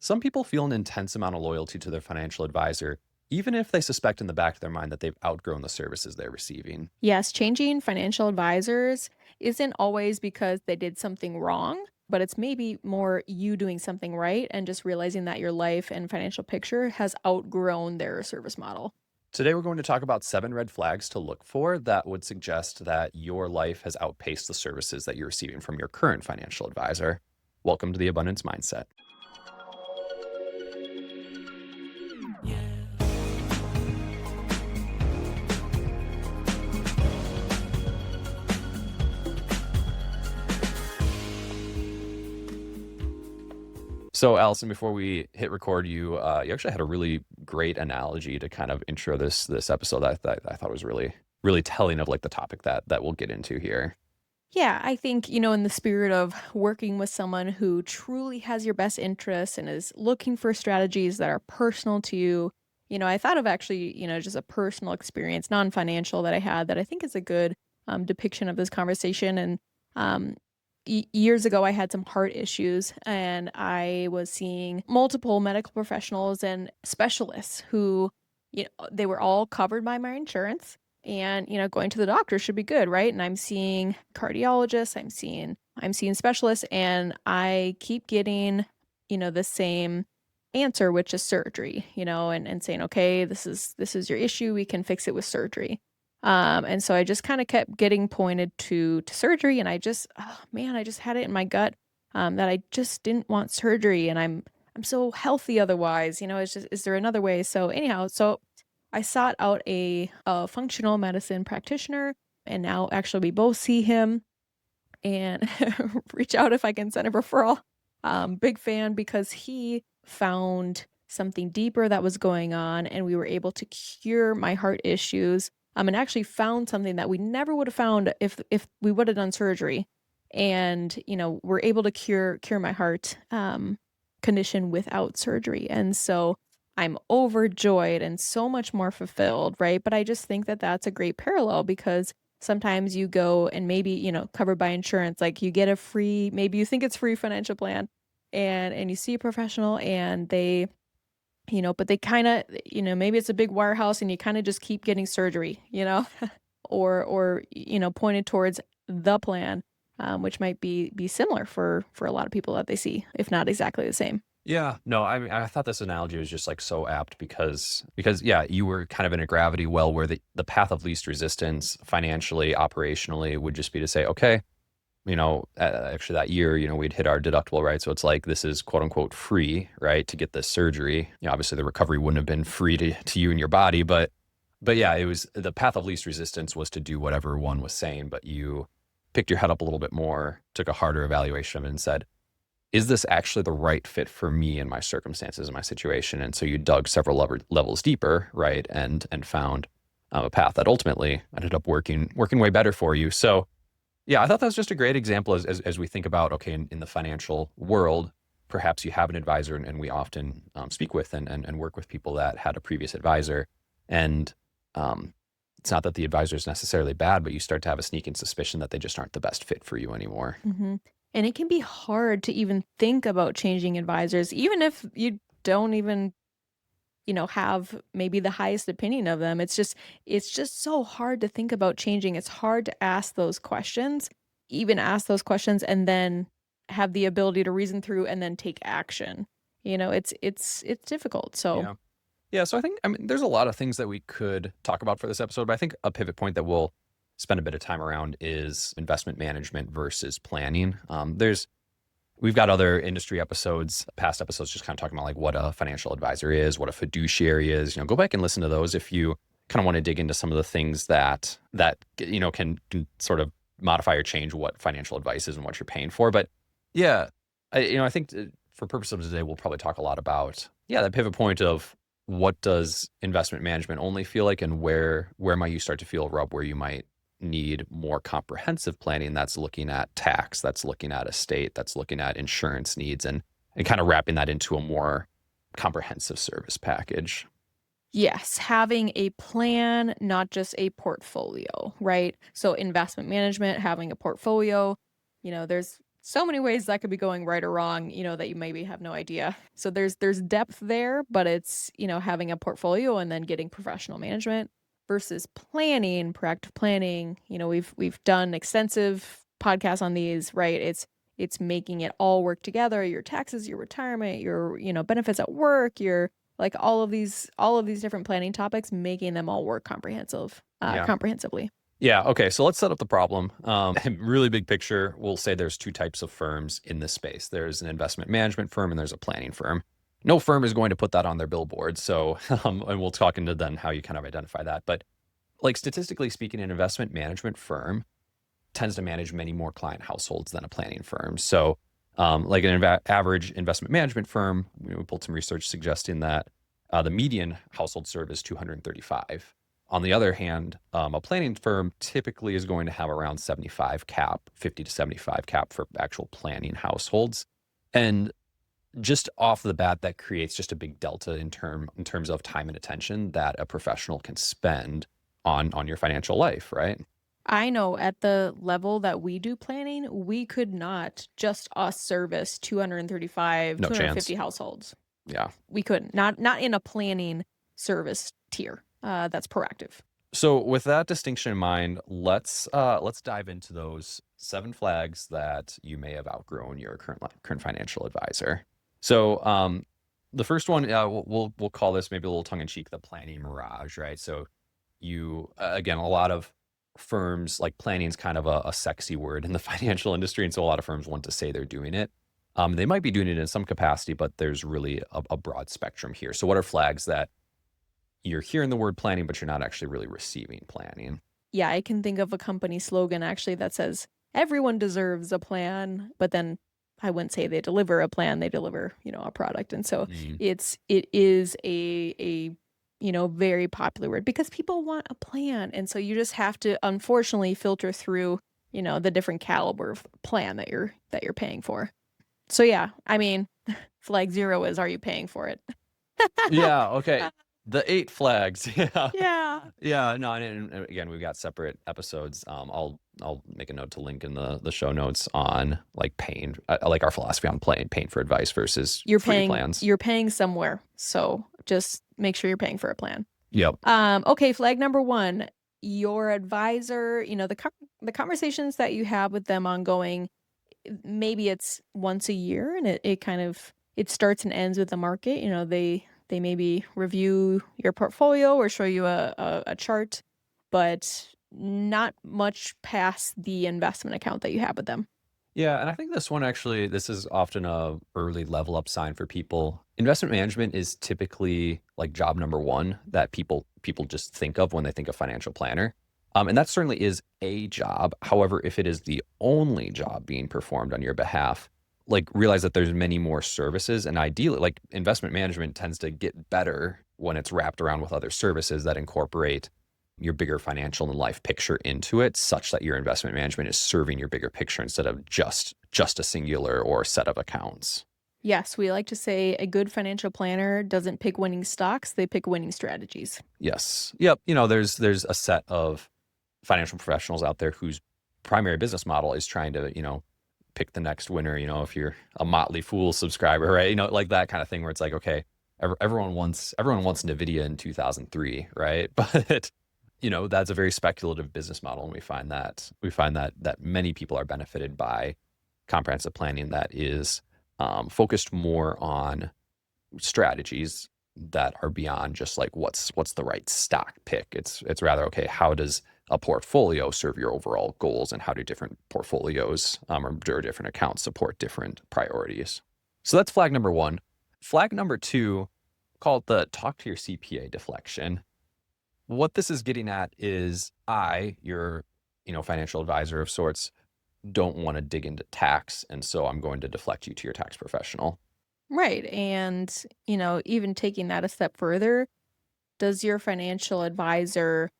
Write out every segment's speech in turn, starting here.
Some people feel an intense amount of loyalty to their financial advisor, even if they suspect in the back of their mind that they've outgrown the services they're receiving. Yes, changing financial advisors isn't always because they did something wrong, but it's maybe more you doing something right and just realizing that your life and financial picture has outgrown their service model. Today, we're going to talk about 7 red flags to look for that would suggest that your life has outpaced the services that you're receiving from your current financial advisor. Welcome to the Abundance Mindset. So, Allison, before we hit record, you actually had a really great analogy to kind of intro this episode that I thought was really telling of like the topic that we'll get into here. Yeah, I think, in the spirit of working with someone who truly has your best interests and is looking for strategies that are personal to you, I thought of actually, just a personal experience, non financial, that I had that I think is a good depiction of this conversation. And um, years ago, I had some heart issues and I was seeing multiple medical professionals and specialists who, they were all covered by my insurance. And, going to the doctor should be good, right? And I'm seeing cardiologists, I'm seeing specialists, and I keep getting, the same answer, which is surgery, and saying, okay, this is your issue. We can fix it with surgery. And so I just kind of kept getting pointed to surgery, and oh man, I just had it in my gut that I just didn't want surgery, and I'm so healthy otherwise. It's just, is there another way? So anyhow, so I sought out a functional medicine practitioner, and now actually we both see him and reach out if I can send a referral. Big fan because he found something deeper that was going on, and we were able to cure my heart issues. And actually found something that we never would have found if we would have done surgery. And we're able to cure my heart condition without surgery. And so I'm overjoyed and so much more fulfilled, right? But I just think that that's a great parallel because sometimes you go and maybe, covered by insurance, like you get a free, maybe you think it's free financial plan and you see a professional and they, but they kind of, maybe it's a big wirehouse and you kind of just keep getting surgery, or pointed towards the plan, which might be similar for a lot of people that they see, if not exactly the same. Yeah, no, I mean, I thought this analogy was just like so apt because yeah, you were kind of in a gravity well where the path of least resistance financially, operationally would just be to say, okay, actually that year, we'd hit our deductible, right? So it's like this is quote unquote free, right, to get this surgery. Obviously the recovery wouldn't have been free to you and your body, but yeah, it was the path of least resistance was to do whatever one was saying, but you picked your head up a little bit more, took a harder evaluation of it and said, is this actually the right fit for me and my circumstances and my situation? And so you dug several levels deeper, right, and found a path that ultimately ended up working way better for you. So yeah, I thought that was just a great example as we think about, okay, in the financial world, perhaps you have an advisor, and we often speak with and work with people that had a previous advisor, and it's not that the advisor is necessarily bad, but you start to have a sneaking suspicion that they just aren't the best fit for you anymore. Mhm. And it can be hard to even think about changing advisors, even if you don't even, have maybe the highest opinion of them. It's just so hard to think about changing. It's hard to ask those questions, even ask those questions and then have the ability to reason through and then take action. It's difficult. So, Yeah. Yeah, so I mean, there's a lot of things that we could talk about for this episode, but I think a pivot point that we'll spend a bit of time around is investment management versus planning. We've got other industry episodes, past episodes, just kind of talking about like what a financial advisor is, what a fiduciary is. Go back and listen to those if you kind of want to dig into some of the things that can sort of modify or change what financial advice is and what you're paying for. But yeah, I think for purpose of today, we'll probably talk a lot about that pivot point of what does investment management only feel like, and where might you start to feel a rub where you might need more comprehensive planning that's looking at tax, that's looking at estate, that's looking at insurance needs, and kind of wrapping that into a more comprehensive service package. yes, having a plan, not just a portfolio, right? So, investment management, having a portfolio, there's So many ways that could be going right or wrong, that you maybe have no idea. So there's depth there, but it's, having a portfolio and then getting professional management versus planning, proactive planning. We've done extensive podcasts on these, right? It's making it all work together, your taxes, your retirement, your, benefits at work, your like all of these different planning topics, making them all work Yeah. comprehensively. Yeah. Okay. So let's set up the problem. Really big picture, we'll say there's two types of firms in this space. There's an investment management firm and there's a planning firm. No firm is going to put that on their billboard. So, and we'll talk into then how you kind of identify that. But like statistically speaking, an investment management firm tends to manage many more client households than a planning firm. So, like an average investment management firm, we pulled some research suggesting that the median household serve is 235. On the other hand, a planning firm typically is going to have around 75 cap, 50 to 75 cap for actual planning households. And just off the bat, that creates just a big delta in terms of time and attention that a professional can spend on your financial life, right? I know at the level that we do planning, we could not just us service 235, No 250 chance. households. Yeah. We couldn't. Not in a planning service tier. That's proactive. So with that distinction in mind, let's dive into those 7 flags that you may have outgrown your current financial advisor. So the first one, we'll call this maybe a little tongue in cheek, the planning mirage, right? So you again, a lot of firms like planning is kind of a sexy word in the financial industry, and so a lot of firms want to say they're doing it. They might be doing it in some capacity, but there's really a broad spectrum here. So what are flags that you're hearing the word planning, but you're not actually really receiving planning? Yeah, I can think of a company slogan actually that says everyone deserves a plan, but then I wouldn't say they deliver a plan, they deliver, a product. And so Mm. it is a very popular word because people want a plan. And so you just have to unfortunately filter through, the different caliber of plan that you're paying for. So yeah, I mean, flag 0 is, are you paying for it? Yeah, okay. The 8 flags. Yeah. Yeah. Yeah, no, and again, we've got separate episodes. I'll make a note to link in the show notes on like paying, like our philosophy on paying for advice versus You're free paying plans. you're paying somewhere. So just make sure you're paying for a plan. Yep. Okay, flag number 1, your advisor, the conversations that you have with them ongoing, maybe it's once a year and it kind of it starts and ends with the market. They maybe review your portfolio or show you a chart, but not much past the investment account that you have with them. Yeah, and I think this is often a early level up sign for people. Investment management is typically like job number 1 that people just think of when they think of financial planner. And that certainly is a job. However, if it is the only job being performed on your behalf, like realize that there's many more services, and ideally like investment management tends to get better when it's wrapped around with other services that incorporate your bigger financial and life picture into it, such that your investment management is serving your bigger picture instead of just a singular or set of accounts. Yes, we like to say a good financial planner doesn't pick winning stocks, they pick winning strategies. Yes. Yep. There's a set of financial professionals out there whose primary business model is trying to, pick the next winner, if you're a Motley Fool subscriber, right? Like that kind of thing where it's like, okay, everyone wants NVIDIA in 2003, right? But that's a very speculative business model. And we find that many people are benefited by comprehensive planning that is focused more on strategies that are beyond just like what's the right stock pick. It's rather, okay, how does a portfolio serve your overall goals, and how do different portfolios or different accounts support different priorities? So that's flag number 1. Flag number 2, called the talk to your CPA deflection. What this is getting at is your financial advisor of sorts, don't want to dig into tax, and so I'm going to deflect you to your tax professional. Right. And, even taking that a step further, does your financial advisor,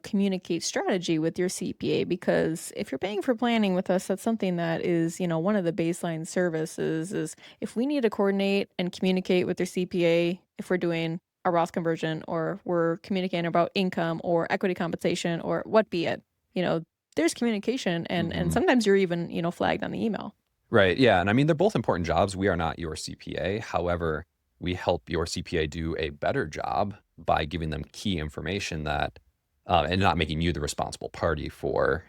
communicate strategy with your CPA? Because if you're paying for planning with us, that's something that is, one of the baseline services is if we need to coordinate and communicate with your CPA, if we're doing a Roth conversion or we're communicating about income or equity compensation or what be it, you know, there's communication, and Hmm. sometimes you're even, flagged on the email. Right. Yeah. And I mean, they're both important jobs. We are not your CPA. However, we help your CPA do a better job by giving them key information that, and not making you the responsible party for,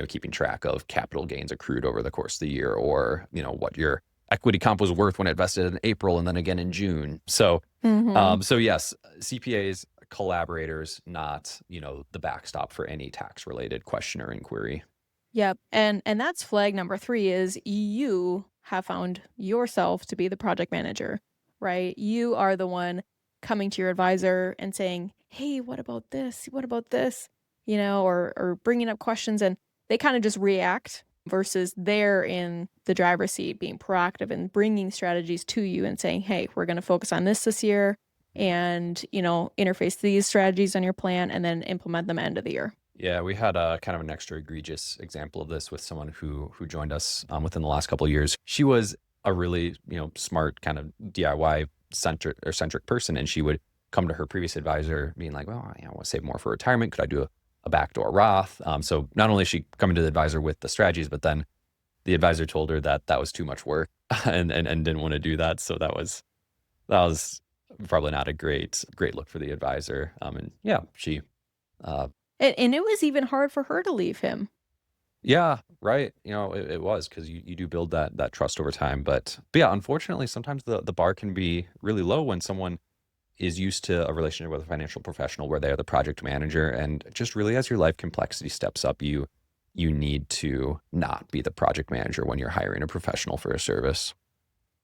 keeping track of capital gains accrued over the course of the year, or, what your equity comp was worth when it vested in April and then again in June. So, Mm-hmm. so yes, CPAs, collaborators, not, the backstop for any tax related question or inquiry. Yep. And that's flag number 3 is you have found yourself to be the project manager, right? You are the one coming to your advisor and saying, "Hey, what about this? What about this?" or bringing up questions, and they kind of just react versus they're in the driver's seat being proactive and bringing strategies to you and saying, "Hey, we're going to focus on this year and, interface these strategies on your plan and then implement them end of the year." Yeah, we had a kind of an extra egregious example of this with someone who joined us within the last couple of years. She was a really smart kind of DIY centric person, and she would come to her previous advisor being like, "Well, I want to save more for retirement. Could I do a backdoor Roth?" So not only is she coming to the advisor with the strategies, but then the advisor told her that that was too much work and didn't want to do that. So that was probably not a great look for the advisor. And yeah, she uh, And it was even hard for her to leave him. Yeah, right. It was because you do build that trust over time. But yeah, unfortunately, sometimes the bar can be really low when someone is used to a relationship with a financial professional where they are the project manager, and just really as your life complexity steps up, you need to not be the project manager when you're hiring a professional for a service.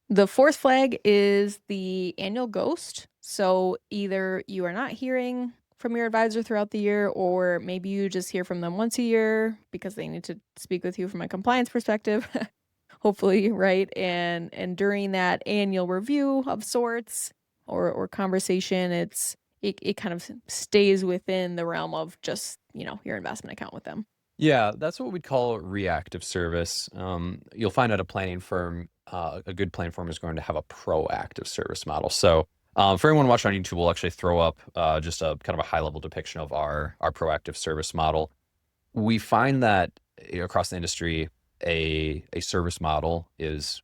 The 4th flag is the annual ghost. So either you are not hearing from your advisor throughout the year, or maybe you just hear from them once a year because they need to speak with you from a compliance perspective. Hopefully, right? And during that annual review of sorts or conversation, it kind of stays within the realm of just, your investment account with them. Yeah, that's what we'd call reactive service. You'll find at a planning firm, a good planning firm is going to have a proactive service model. So, for anyone watching on YouTube, we'll actually throw up just a kind of a high level depiction of our proactive service model. We find that across the industry, a service model is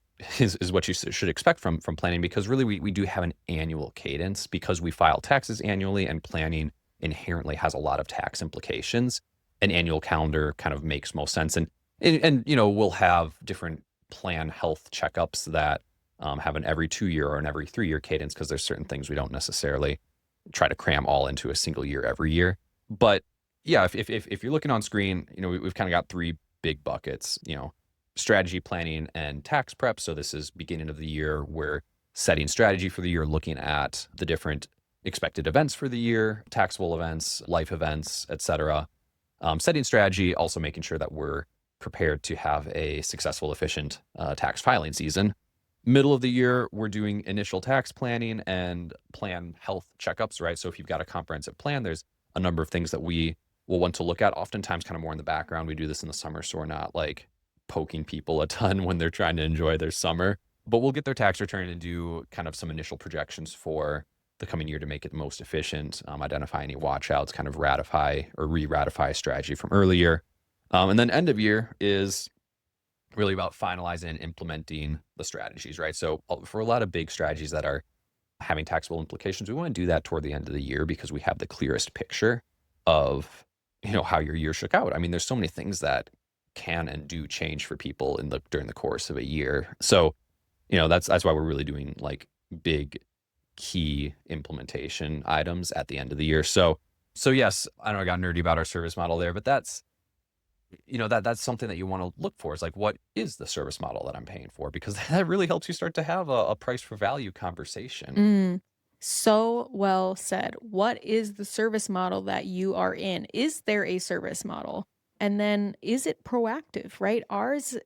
what you should expect from planning, because really we do have an annual cadence because we file taxes annually, and planning inherently has a lot of tax implications. An annual calendar kind of makes most sense, and we'll have different plan health checkups that have an every 2 year or an every 3 year cadence, because there's certain things we don't necessarily try to cram all into a single year every year. But yeah, if you're looking on screen, we've kind of got three big buckets, strategy planning and tax prep. So this is beginning of the year. We're setting strategy for the year, looking at the different expected events for the year, taxable events, life events, etc. Setting strategy, also making sure that we're prepared to have a successful, efficient tax filing season. Middle of the year, we're doing initial tax planning and plan health checkups, right? So if you've got a comprehensive plan, there's a number of things that we will want to look at, oftentimes kind of more in the background. We do this in the summer, so we're not like poking people a ton when they're trying to enjoy their summer. But we'll get their tax return and do kind of some initial projections for the coming year to make it most efficient, identify any watchouts, kind of ratify or re-ratify a strategy from earlier. And then end of year is really about finalizing and implementing the strategies, right? So for a lot of big strategies that are having taxable implications, we want to do that toward the end of the year because we have the clearest picture of, how your year shook out. I mean, there's so many things that can and do change for people during the course of a year. So, that's why we're really doing like big key implementation items at the end of the year. So yes, I know I got nerdy about our service model there, but that's something that you want to look for, is like, what is the service model that I'm paying for? Because that really helps you start to have a price for value conversation. Mm, so well said. What is the service model that you are in? Is there a service model? And then is it proactive, right? Ours,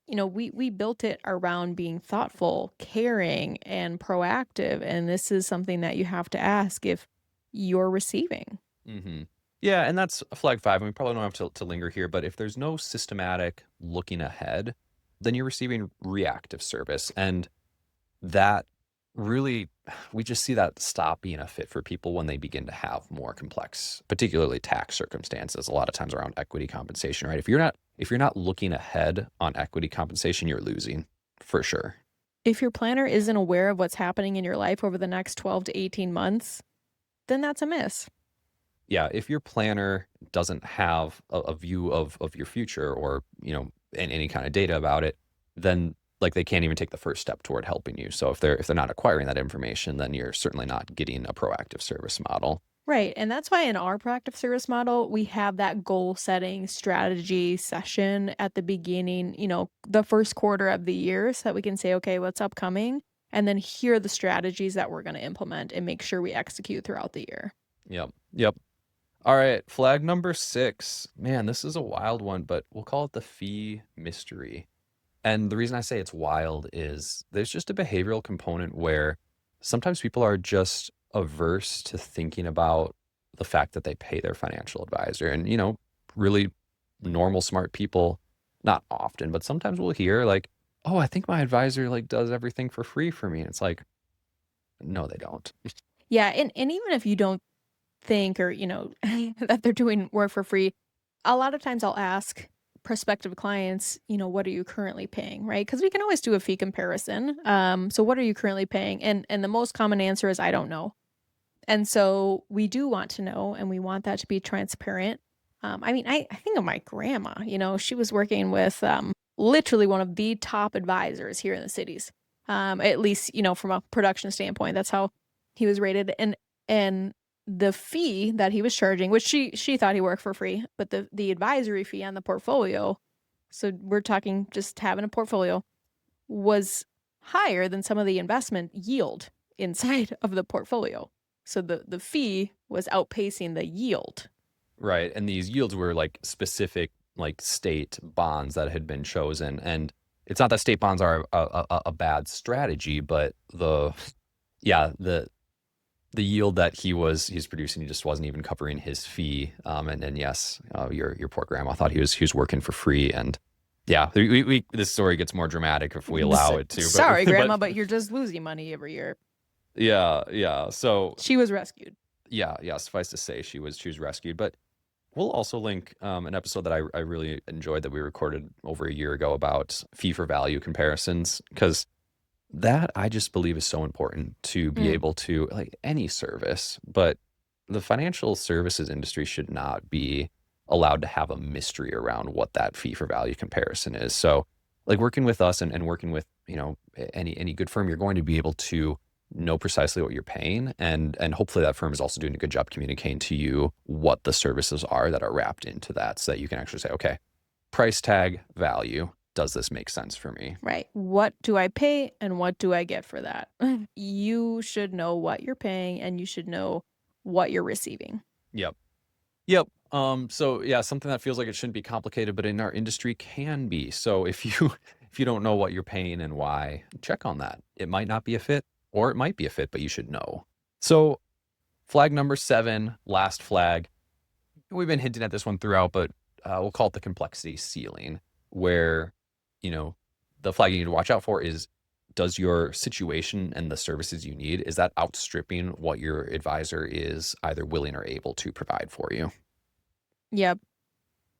we built it around being thoughtful, caring, and proactive. And this is something that you have to ask if you're receiving. Hmm. Yeah, and that's a flag five, and we probably don't have to linger here, but if there's no systematic looking ahead, then you're receiving reactive service. And that really, we just see that stop being a fit for people when they begin to have more complex, particularly tax circumstances, a lot of times around equity compensation, right? If you're not looking ahead on equity compensation, you're losing for sure. If your planner isn't aware of what's happening in your life over the next 12 to 18 months, then that's a miss. Yeah, if your planner doesn't have a view of your future or, any kind of data about it, then like they can't even take the first step toward helping you. So if they're not acquiring that information, then you're certainly not getting a proactive service model. Right. And that's why in our proactive service model, we have that goal setting strategy session at the beginning, the first quarter of the year so that we can say, okay, what's upcoming? And then here are the strategies that we're going to implement and make sure we execute throughout the year. Yep. Yep. All right, flag number 6. Man, this is a wild one, but we'll call it the fee mystery. And the reason I say it's wild is there's just a behavioral component where sometimes people are just averse to thinking about the fact that they pay their financial advisor. And, really normal, smart people, not often, but sometimes we'll hear like, oh, I think my advisor like does everything for free for me. And it's like, no, they don't. Yeah. And even if you don't think or, that they're doing work for free, a lot of times I'll ask prospective clients, what are you currently paying, right? Because we can always do a fee comparison. So what are you currently paying? And the most common answer is I don't know. And so we do want to know, and we want that to be transparent. I think of my grandma, she was working with literally one of the top advisors here in the cities. At least, from a production standpoint, that's how he was rated. And the fee that he was charging, which she thought he worked for free, but the advisory fee on the portfolio, so we're talking just having a portfolio, was higher than some of the investment yield inside of the portfolio. So the fee was outpacing the yield. Right, and these yields were, like, specific, like, state bonds that had been chosen, and it's not that state bonds are a bad strategy, but yeah, the yield that he's producing, he just wasn't even covering his fee, and yes, your poor grandma thought he was working for free, and yeah, we this story gets more dramatic if we allow it to, but Sorry, grandma, but you're just losing money every year. yeah, so She was rescued. yeah, suffice to say, she was rescued, but we'll also link an episode that I really enjoyed that we recorded over a year ago about fee for value comparisons, because that I just believe is so important to be Mm. able to, like any service, but the financial services industry should not be allowed to have a mystery around what that fee for value comparison is. So, like working with us and working with, any good firm, you're going to be able to know precisely what you're paying, and hopefully that firm is also doing a good job communicating to you what the services are that are wrapped into that, so that you can actually say, okay, price tag value. Does this make sense for me? Right. What do I pay and what do I get for that? You should know what you're paying and you should know what you're receiving. Yep. Yep. So yeah, something that feels like it shouldn't be complicated, but in our industry can be. So if you if you don't know what you're paying and why, check on that. It might not be a fit, or it might be a fit, but you should know. So flag number 7, last flag. We've been hinting at this one throughout, but we'll call it the complexity ceiling, where you know the flag you need to watch out for is, does your situation and the services you need, is that outstripping what your advisor is either willing or able to provide for you? Yep.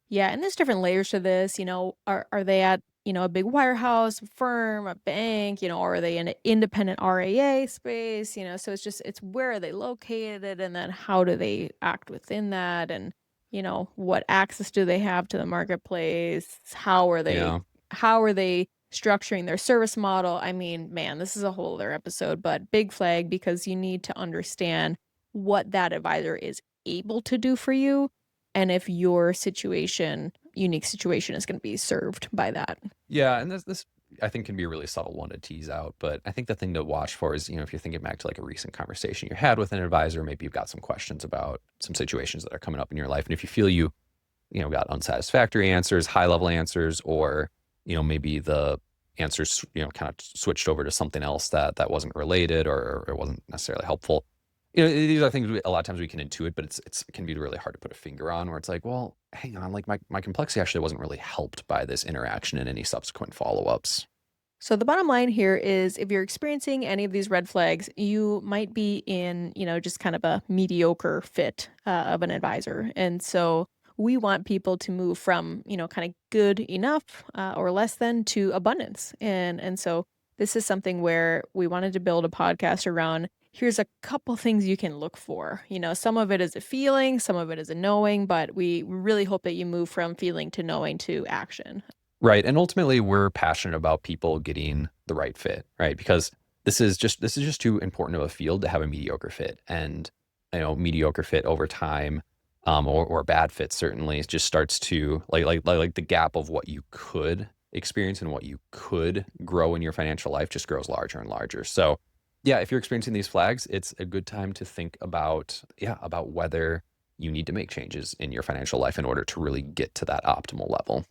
Yeah, and there's different layers to this, are they at, a big wirehouse firm, a bank, or are they in an independent RAA space, so it's where are they located and then how do they act within that and, what access do they have to the marketplace? Yeah. How are they structuring their service model? I mean, man, this is a whole other episode, but big flag because you need to understand what that advisor is able to do for you and if your unique situation is gonna be served by that. Yeah, and this I think can be a really subtle one to tease out, but I think the thing to watch for is, if you're thinking back to like a recent conversation you had with an advisor, maybe you've got some questions about some situations that are coming up in your life. And if you feel got unsatisfactory answers, high level answers, or, maybe the answers, kind of switched over to something else that wasn't related or wasn't necessarily helpful. These are things a lot of times we can intuit, but it can be really hard to put a finger on, where it's like, well, hang on, like my complexity actually wasn't really helped by this interaction and any subsequent follow-ups. So the bottom line here is if you're experiencing any of these red flags, you might be in, just kind of a mediocre fit of an advisor. And so we want people to move from, kind of good enough or less than to abundance. And so this is something where we wanted to build a podcast around. Here's a couple things you can look for. Some of it is a feeling, some of it is a knowing, but we really hope that you move from feeling to knowing to action. Right. And ultimately we're passionate about people getting the right fit, right? Because this is just too important of a field to have a mediocre fit. And mediocre fit over time, or bad fit certainly it just starts to like the gap of what you could experience and what you could grow in your financial life just grows larger and larger. So yeah, if you're experiencing these flags, it's a good time to think about whether you need to make changes in your financial life in order to really get to that optimal level.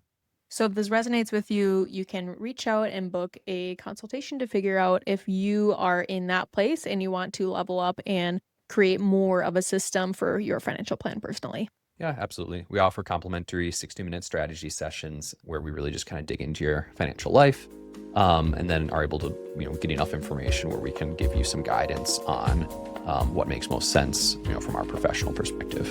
So if this resonates with you, you can reach out and book a consultation to figure out if you are in that place and you want to level up and create more of a system for your financial plan personally. Yeah, absolutely. We offer complimentary 60-minute strategy sessions where we really just kind of dig into your financial life, and then are able to get enough information where we can give you some guidance on what makes most sense from our professional perspective.